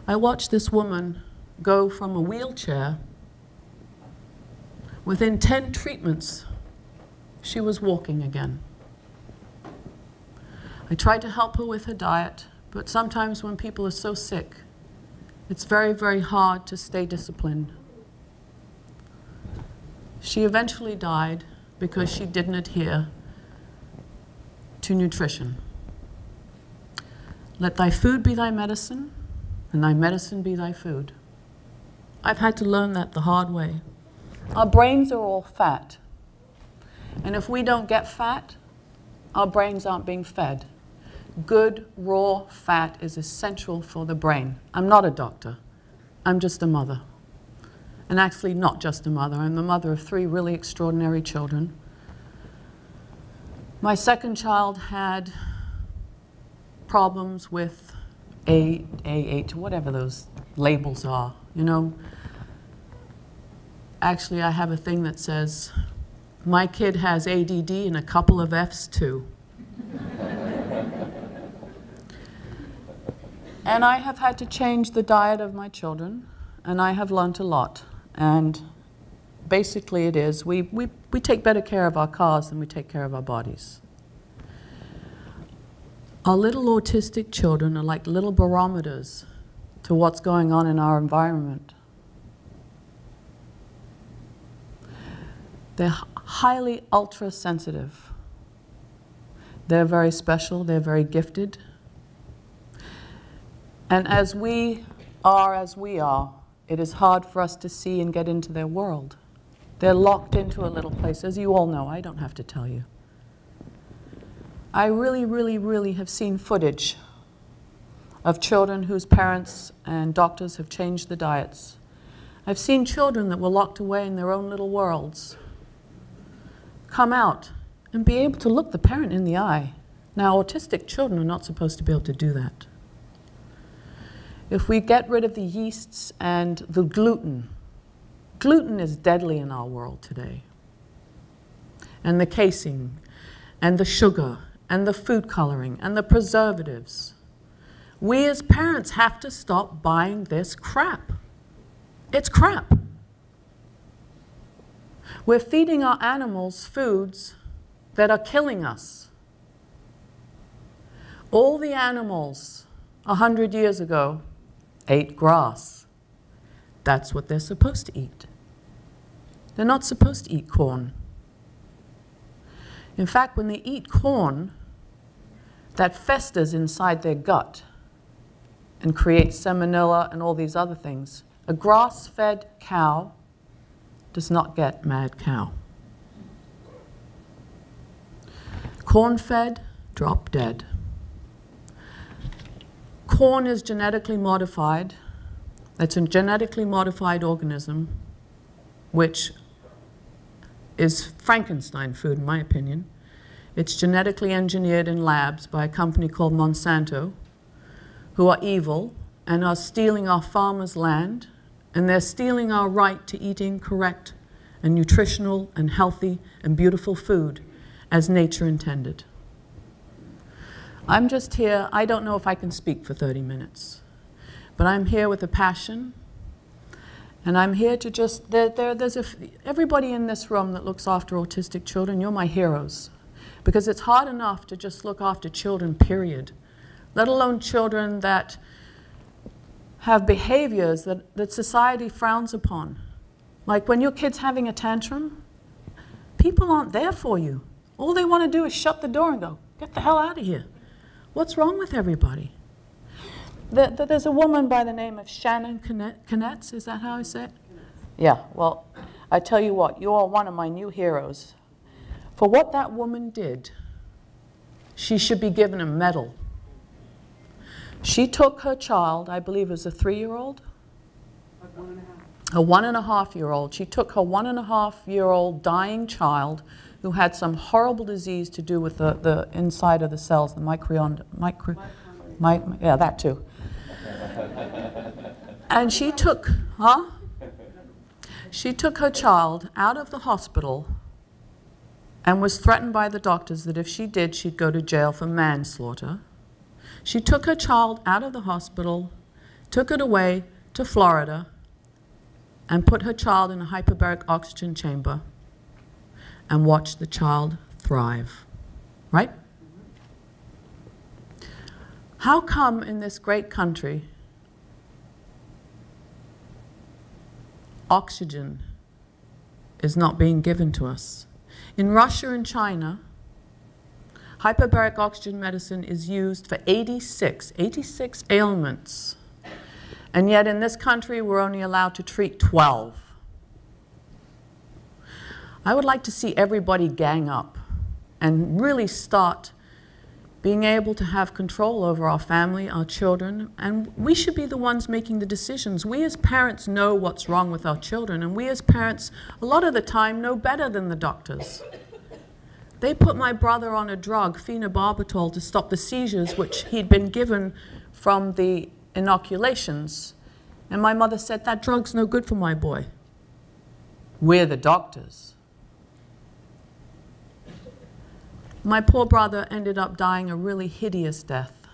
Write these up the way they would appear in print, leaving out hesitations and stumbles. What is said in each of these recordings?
I watched this woman go from a wheelchair. Within 10 treatments, she was walking again. I tried to help her with her diet, but sometimes when people are so sick, it's very, very hard to stay disciplined. She eventually died because she didn't adhere to nutrition. Let thy food be thy medicine, and thy medicine be thy food. I've had to learn that the hard way. Our brains are all fat. And if we don't get fat, our brains aren't being fed. Good, raw fat is essential for the brain. I'm not a doctor. I'm just a mother. And actually not just a mother. I'm the mother of 3 really extraordinary children. My second child had problems with AH, whatever those labels are, you know. Actually, I have a thing that says, my kid has ADD and a couple of Fs too. And I have had to change the diet of my children, and I have learned a lot. And basically it is, we take better care of our cars than we take care of our bodies. Our little autistic children are like little barometers to what's going on in our environment. They're highly ultra-sensitive. They're very special, they're very gifted. And as we are, it is hard for us to see and get into their world. They're locked into a little place, as you all know. I don't have to tell you. I really, really, really have seen footage of children whose parents and doctors have changed the diets. I've seen children that were locked away in their own little worlds come out and be able to look the parent in the eye. Now, autistic children are not supposed to be able to do that. If we get rid of the yeasts and the gluten, gluten is deadly in our world today. And the casein, and the sugar, and the food coloring, and the preservatives. We as parents have to stop buying this crap. It's crap. We're feeding our animals foods that are killing us. All the animals 100 years ago ate grass. That's what they're supposed to eat. They're not supposed to eat corn. In fact, when they eat corn, that festers inside their gut and creates salmonella and all these other things. A grass-fed cow does not get mad cow. Corn-fed, drop dead. Corn is genetically modified. It's a genetically modified organism, which is Frankenstein food, in my opinion. It's genetically engineered in labs by a company called Monsanto, who are evil and are stealing our farmers' land, and they're stealing our right to eating correct and nutritional and healthy and beautiful food as nature intended. I'm just here, I don't know if I can speak for 30 minutes, but I'm here with a passion, and I'm here to just, everybody in this room that looks after autistic children, you're my heroes, because it's hard enough to just look after children, period, let alone children that have behaviors that society frowns upon. Like when your kid's having a tantrum, people aren't there for you. All they want to do is shut the door and go, get the hell out of here. What's wrong with everybody? There's a woman by the name of Shannon Knetz, is that how I say it? Yeah, well, I tell you what, you are one of my new heroes. For what that woman did, she should be given a medal. She took her child, I believe it was a 3-year-old? A 1.5-year-old. She took her 1.5-year-old dying child who had some horrible disease to do with the inside of the cells, the yeah, that too. And she took her child out of the hospital and was threatened by the doctors that if she did, she'd go to jail for manslaughter. She took her child out of the hospital, took it away to Florida and put her child in a hyperbaric oxygen chamber and watched the child thrive, right? How come in this great country oxygen is not being given to us? In Russia and China, hyperbaric oxygen medicine is used for 86 ailments. And yet in this country, we're only allowed to treat 12. I would like to see everybody gang up and really start being able to have control over our family, our children, and we should be the ones making the decisions. We as parents know what's wrong with our children, and we as parents, a lot of the time, know better than the doctors. They put my brother on a drug, phenobarbital, to stop the seizures, which he'd been given from the inoculations. And my mother said, that drug's no good for my boy. We're the doctors. My poor brother ended up dying a really hideous death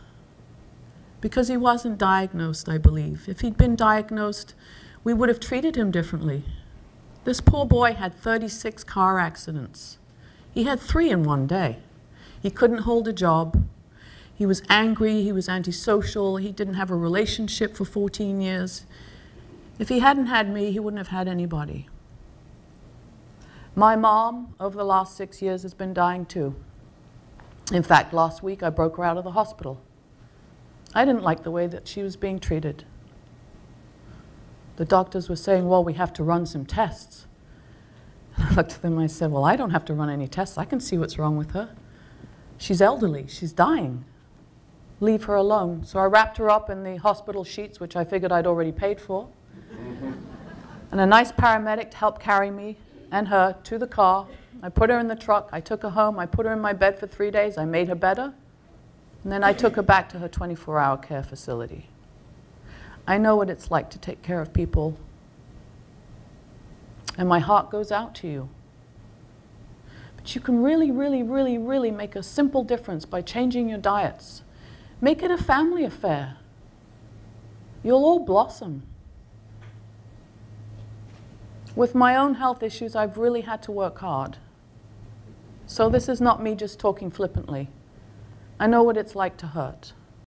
because he wasn't diagnosed, I believe. If he'd been diagnosed, we would have treated him differently. This poor boy had 36 car accidents. He had 3 in one day. He couldn't hold a job. He was angry. He was antisocial. He didn't have a relationship for 14 years. If he hadn't had me, he wouldn't have had anybody. My mom, over the last 6 years, has been dying too. In fact, last week I broke her out of the hospital. I didn't like the way that she was being treated. The doctors were saying, well, we have to run some tests. I looked at them and I said, well, I don't have to run any tests. I can see what's wrong with her. She's elderly. She's dying. Leave her alone. So I wrapped her up in the hospital sheets, which I figured I'd already paid for. And a nice paramedic helped carry me and her to the car. I put her in the truck, I took her home, I put her in my bed for 3 days, I made her better, and then I took her back to her 24-hour care facility. I know what it's like to take care of people, and my heart goes out to you. But you can really, really, really, really make a simple difference by changing your diets. Make it a family affair. You'll all blossom. With my own health issues, I've really had to work hard. So this is not me just talking flippantly. I know what it's like to hurt.